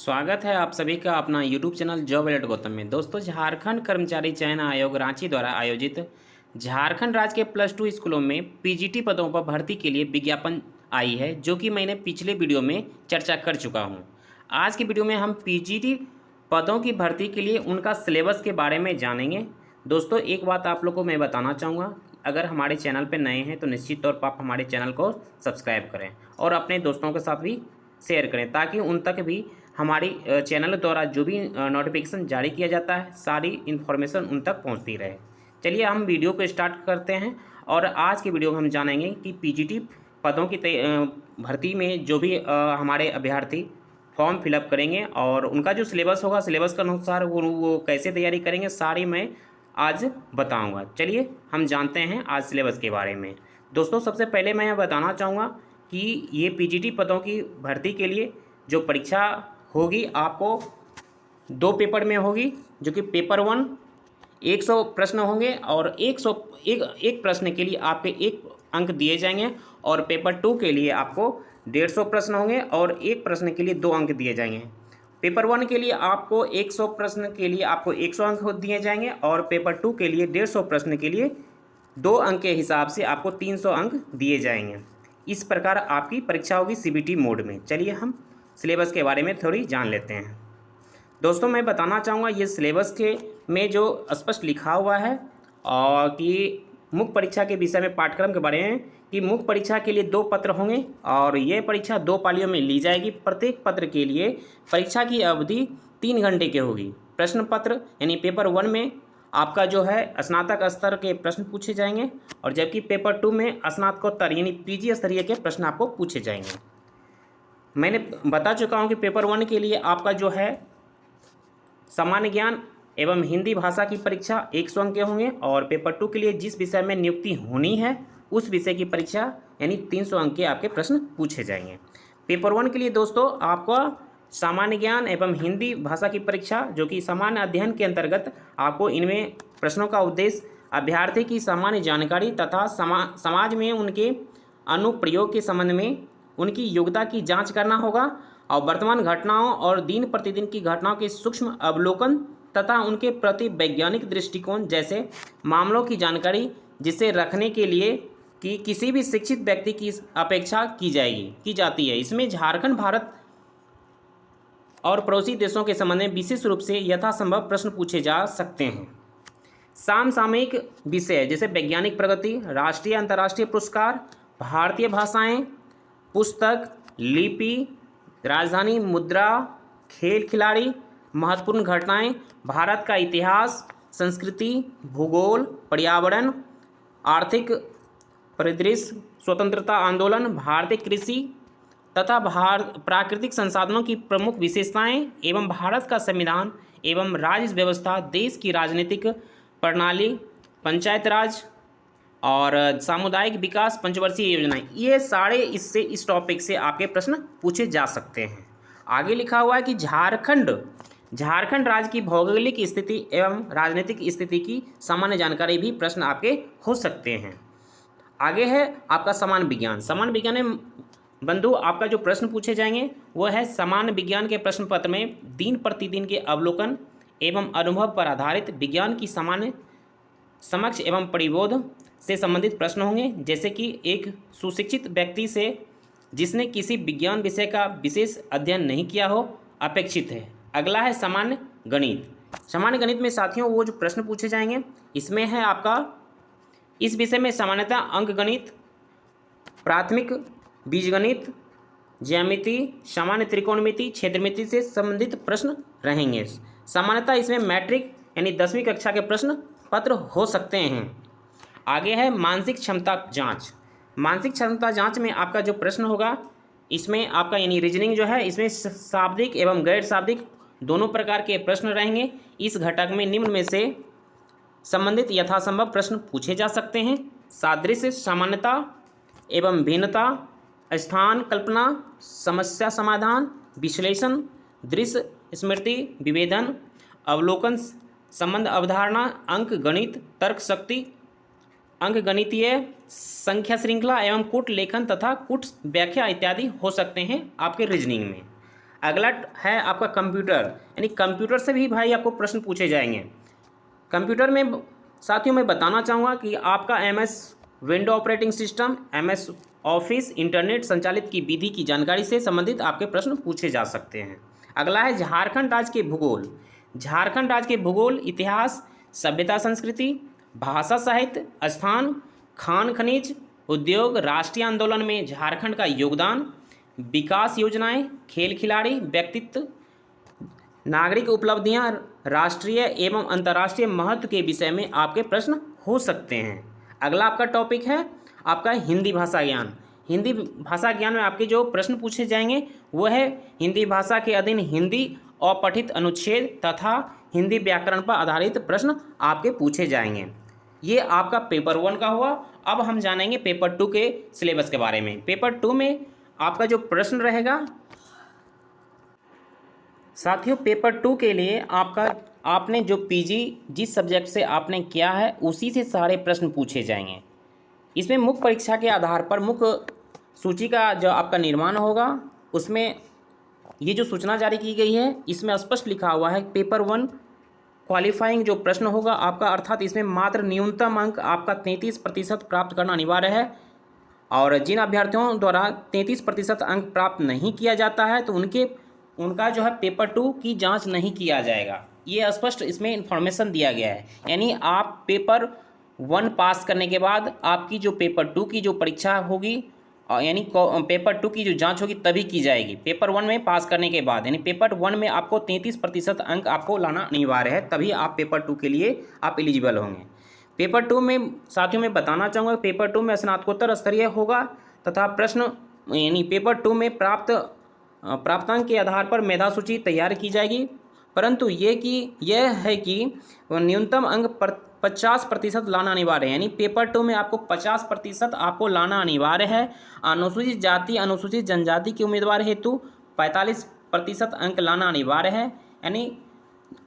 स्वागत है आप सभी का अपना YouTube channel job alert Gautam में। दोस्तों, झारखंड कर्मचारी चयन आयोग रांची द्वारा आयोजित झारखंड राज्य के +2 स्कूलों में पीजीटी पदों पर भर्ती के लिए विज्ञापन आई है, जो कि मैंने पिछले वीडियो में चर्चा कर चुका हूं। आज की वीडियो में हम पीजीटी पदों की भर्ती के लिए उनका सिलेबस के बारे में जानेंगे। दोस्तों, एक बात आप लोग को मैं बताना चाहूँगा, अगर हमारे चैनल पर नए हैं तो निश्चित तौर पर आप हमारे चैनल को सब्सक्राइब करें और अपने दोस्तों के साथ भी शेयर करें, ताकि उन तक भी हमारी चैनल द्वारा जो भी नोटिफिकेशन जारी किया जाता है, सारी इन्फॉर्मेशन उन तक पहुंचती रहे। चलिए हम वीडियो को स्टार्ट करते हैं और आज की वीडियो में हम जानेंगे कि पीजीटी पदों की भर्ती में जो भी हमारे अभ्यर्थी फॉर्म फिलअप करेंगे और उनका जो सिलेबस होगा, सिलेबस के अनुसार वो कैसे तैयारी करेंगे, सारी मैं आज बताऊँगा। चलिए हम जानते हैं आज सिलेबस के बारे में। दोस्तों, सबसे पहले मैं यह बताना चाहूँगा कि ये पीजीटी पदों की भर्ती के लिए जो परीक्षा होगी आपको 2 पेपर में होगी, जो कि पेपर 1 100 प्रश्न होंगे और 101 प्रश्न के लिए आपके 1 अंक दिए जाएंगे और पेपर 2 के लिए आपको 150 प्रश्न होंगे और 1 प्रश्न के लिए 2 अंक दिए जाएंगे। पेपर 1 के लिए आपको 100 प्रश्न के लिए आपको 100 अंक दिए जाएंगे और पेपर 2 के लिए 150 प्रश्न के लिए 2 अंक के हिसाब से आपको 300 अंक दिए जाएंगे। इस प्रकार आपकी परीक्षा होगी सीबीटी मोड में। चलिए हम सिलेबस के बारे में थोड़ी जान लेते हैं। दोस्तों, मैं बताना चाहूँगा ये सिलेबस के में जो स्पष्ट लिखा हुआ है और कि मुख्य परीक्षा के विषय में पाठ्यक्रम के बारे में कि मुख्य परीक्षा के लिए 2 पत्र होंगे और ये परीक्षा 2 पालियों में ली जाएगी। प्रत्येक पत्र के लिए परीक्षा की अवधि 3 घंटे की होगी। प्रश्न पत्र यानी पेपर 1 में आपका जो है स्नातक स्तर के प्रश्न पूछे जाएंगे और जबकि पेपर 2 में स्नातकोत्तर यानी पीजी स्तरीय के प्रश्न आपको पूछे जाएंगे। मैंने बता चुका हूं कि पेपर 1 के लिए आपका जो है सामान्य ज्ञान एवं हिंदी भाषा की परीक्षा 100 अंक के होंगे और पेपर 2 के लिए जिस विषय में नियुक्ति होनी है उस विषय की परीक्षा यानी 300 अंक के आपके प्रश्न पूछे जाएंगे। पेपर 1 के लिए दोस्तों आपका सामान्य ज्ञान एवं हिंदी भाषा की परीक्षा, जो कि सामान्य अध्ययन के अंतर्गत आपको इनमें प्रश्नों का उद्देश्य अभ्यर्थी की सामान्य जानकारी तथा समाज में उनके अनुप्रयोग के संबंध में उनकी योग्यता की जांच करना होगा और वर्तमान घटनाओं और दिन प्रतिदिन की घटनाओं के सूक्ष्म अवलोकन तथा उनके प्रति वैज्ञानिक दृष्टिकोण जैसे मामलों की जानकारी जिसे रखने के लिए कि किसी भी शिक्षित व्यक्ति की अपेक्षा की जाती है। इसमें झारखंड, भारत और पड़ोसी देशों के संबंध में विशेष रूप से यथासंभव प्रश्न पूछे जा सकते हैं। समसामयिक विषय जैसे वैज्ञानिक प्रगति, राष्ट्रीय अंतर्राष्ट्रीय पुरस्कार, भारतीय भाषाएं, पुस्तक, लिपि, राजधानी मुद्रा, खेल खिलाड़ी, महत्वपूर्ण घटनाएं, भारत का इतिहास, संस्कृति, भूगोल, पर्यावरण, आर्थिक परिदृश्य, स्वतंत्रता आंदोलन, भारतीय कृषि तथा प्राकृतिक संसाधनों की प्रमुख विशेषताएं एवं भारत का संविधान एवं राज्य व्यवस्था, देश की राजनीतिक प्रणाली, पंचायत राज और सामुदायिक विकास, पंचवर्षीय योजनाएं, ये सारे इस टॉपिक से आपके प्रश्न पूछे जा सकते हैं। आगे लिखा हुआ है कि झारखंड राज्य की भौगोलिक स्थिति एवं राजनीतिक स्थिति की सामान्य जानकारी भी प्रश्न आपके हो सकते हैं। आगे है आपका सामान्य विज्ञान में बंधु आपका जो प्रश्न पूछे जाएंगे वो है सामान्य विज्ञान के प्रश्न पत्र में दिन प्रतिदिन के अवलोकन एवं अनुभव पर आधारित विज्ञान की सामान्य समझ एवं परिबोध से संबंधित प्रश्न होंगे, जैसे कि एक सुशिक्षित व्यक्ति से जिसने किसी विज्ञान विषय का विशेष अध्ययन नहीं किया हो अपेक्षित है। अगला है सामान्य गणित में साथियों वो जो प्रश्न पूछे जाएंगे इसमें है आपका इस विषय में सामान्यतः अंकगणित, प्राथमिक बीजगणित, ज्यामिति, सामान्य त्रिकोणमिति, क्षेत्रमिति से संबंधित प्रश्न रहेंगे। सामान्यतः इसमें मैट्रिक यानी 10वीं कक्षा के प्रश्न पत्र हो सकते हैं। आगे है मानसिक क्षमता जांच में आपका जो प्रश्न होगा इसमें आपका यानी रीजनिंग जो है इसमें शाब्दिक एवं गैर शाब्दिक दोनों प्रकार के प्रश्न रहेंगे। इस घटक में निम्न में से संबंधित यथासंभव प्रश्न पूछे जा सकते हैं। सादृश्य, सामान्यता एवं भिन्नता, स्थान कल्पना, समस्या समाधान, विश्लेषण, दृश्य स्मृति, विभेदन, अवलोकन, संबंध अवधारणा, अंक गणित, तर्क शक्ति, अंक गणितीय संख्या श्रृंखला एवं कूट लेखन तथा कूट व्याख्या इत्यादि हो सकते हैं आपके रीजनिंग में। अगला है आपका कंप्यूटर, यानी कंप्यूटर से भी भाई आपको प्रश्न पूछे जाएंगे। कंप्यूटर में साथियों मैं बताना चाहूँगा कि आपका MS window operating system, MS office, internet संचालित की विधि की जानकारी से संबंधित आपके प्रश्न पूछे जा सकते हैं। अगला है झारखंड राज्य के भूगोल। झारखंड राज्य के भूगोल, इतिहास, सभ्यता संस्कृति, भाषा साहित्य, स्थान, खान खनिज, उद्योग, राष्ट्रीय आंदोलन में झारखंड का योगदान, विकास योजनाएं, खेल खिलाड़ी, व्यक्तित्व, नागरिक उपलब्धियां, राष्ट्रीय एवं अंतर्राष्ट्रीय महत्व के विषय में आपके प्रश्न हो सकते हैं। अगला आपका टॉपिक है आपका हिंदी भाषा ज्ञान। हिंदी भाषा ज्ञान में आपके जो प्रश्न पूछे जाएंगे वो है हिंदी भाषा के अधीन हिंदी अपठित अनुच्छेद तथा हिंदी व्याकरण पर आधारित प्रश्न आपके पूछे जाएंगे। ये आपका पेपर 1 का हुआ। अब हम जानेंगे पेपर 2 के सिलेबस के बारे में। पेपर 2 में आपका जो प्रश्न रहेगा साथियों, पेपर 2 के लिए आपने जो PG जिस सब्जेक्ट से आपने किया है उसी से सारे प्रश्न पूछे जाएंगे। इसमें मुख्य परीक्षा के आधार पर मुख्य सूची का जो आपका निर्माण होगा उसमें ये जो सूचना जारी की गई है इसमें स्पष्ट लिखा हुआ है पेपर 1 क्वालिफाइंग जो प्रश्न होगा आपका, अर्थात इसमें मात्र न्यूनतम अंक आपका 33% प्राप्त करना अनिवार्य है। और जिन अभ्यर्थियों द्वारा 33% अंक प्राप्त नहीं किया जाता है तो उनका जो है पेपर 2 की जांच नहीं किया जाएगा। ये स्पष्ट इसमें इन्फॉर्मेशन दिया गया है। यानी आप पेपर 1 पास करने के बाद आपकी जो पेपर 2 की जो परीक्षा होगी यानी पेपर 2 की जो जांच होगी तभी की जाएगी। पेपर 1 में पास करने के बाद यानी पेपर 1 में आपको 33% अंक आपको लाना अनिवार्य है, तभी आप पेपर 2 के लिए आप एलिजिबल होंगे। पेपर 2 में साथियों मैं बताना चाहूँगा पेपर 2 में स्नातकोत्तर स्तरीय होगा तथा प्रश्न यानी पेपर 2 में प्राप्तांक के आधार पर मेधा सूची तैयार की जाएगी, परंतु यह है कि न्यूनतम अंक 50% लाना अनिवार्य है। यानी पेपर 2 में आपको 50% आपको लाना अनिवार्य है। अनुसूचित जाति अनुसूचित जनजाति के उम्मीदवार हेतु 45% अंक लाना अनिवार्य है। यानी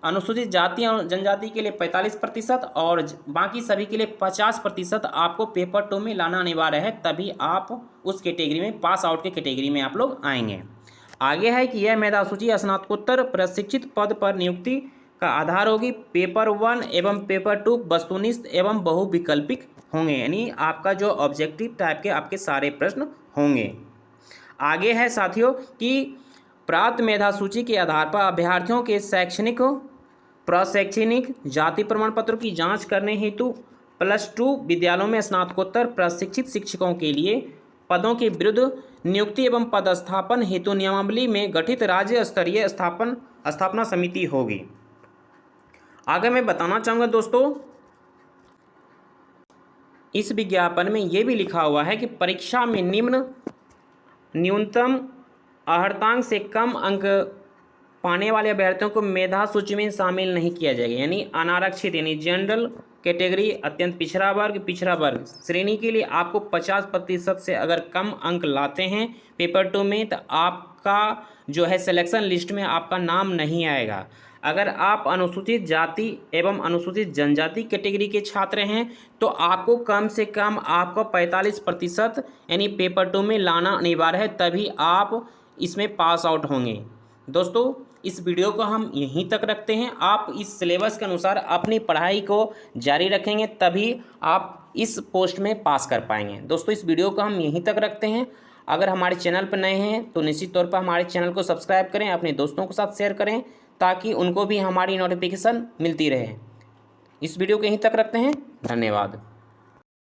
अनुसूचित जाति और जनजाति के लिए 45% और बाकी सभी के लिए 50% आपको पेपर 2 में लाना अनिवार्य है, तभी आप उस कैटेगरी में पास आउट के कैटेगरी में आप लोग आएंगे। आगे है कि यह मेधा सूची स्नातकोत्तर प्रशिक्षित पद पर नियुक्ति का आधार होगी। पेपर 1 एवं पेपर 2 वस्तुनिष्ठ एवं बहुविकल्पिक होंगे, यानी आपका जो ऑब्जेक्टिव टाइप के आपके सारे प्रश्न होंगे। आगे है साथियों कि प्राप्त मेधा सूची के आधार पर अभ्यर्थियों के शैक्षणिक प्रशैक्षणिक जाति प्रमाण पत्र की जांच करने हेतु +2 विद्यालयों में स्नातकोत्तर प्रशिक्षित शिक्षकों के लिए पदों के विरुद्ध नियुक्ति एवं पदस्थापन हेतु नियमावली में गठित राज्य स्तरीय स्थापना समिति होगी। आगे मैं बताना चाहूँगा दोस्तों, इस विज्ञापन में यह भी लिखा हुआ है कि परीक्षा में न्यूनतम अर्हतांक से कम अंक पाने वाले अभ्यर्थियों को मेधा सूची में शामिल नहीं किया जाएगा। यानी अनारक्षित यानी जनरल कैटेगरी, अत्यंत पिछड़ा वर्ग श्रेणी के लिए आपको 50% से अगर कम अंक लाते हैं पेपर 2 में तो आपका जो है सिलेक्शन लिस्ट में आपका नाम नहीं आएगा। अगर आप अनुसूचित जाति एवं अनुसूचित जनजाति कैटेगरी के छात्र हैं तो आपको कम से कम आपको 45% यानी पेपर 2 में लाना अनिवार्य है, तभी आप इसमें पास आउट होंगे। दोस्तों इस वीडियो को हम यहीं तक रखते हैं। आप इस सिलेबस के अनुसार अपनी पढ़ाई को जारी रखेंगे तभी आप इस पोस्ट में पास कर पाएंगे। दोस्तों इस वीडियो को हम यहीं तक रखते हैं। अगर हमारे चैनल पर नए हैं तो निश्चित तौर पर हमारे चैनल को सब्सक्राइब करें, अपने दोस्तों के साथ शेयर करें ताकि उनको भी हमारी नोटिफिकेशन मिलती रहे। इस वीडियो को यहीं तक रखते हैं। धन्यवाद।